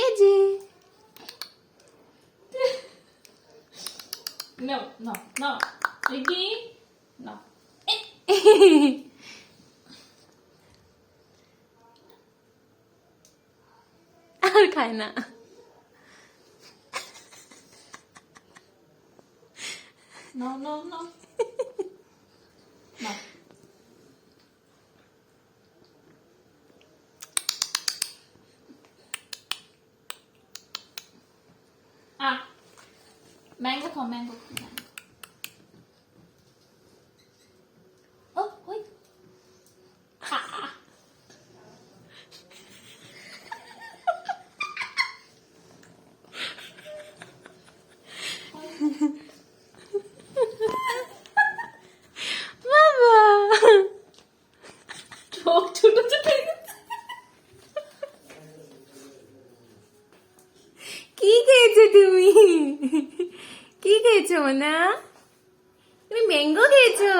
এই যে No, no, no. Ready? No. আর খায় না। No, no, no. No. Ah. Mango খাও, mango. Oh, wait. Ah. বাবা চোখ ছোট ছোট হয়ে গেছে। কি খেয়েছো তুমি? কি খেয়েছো না? তুমি ম্যাঙ্গো খেয়েছো?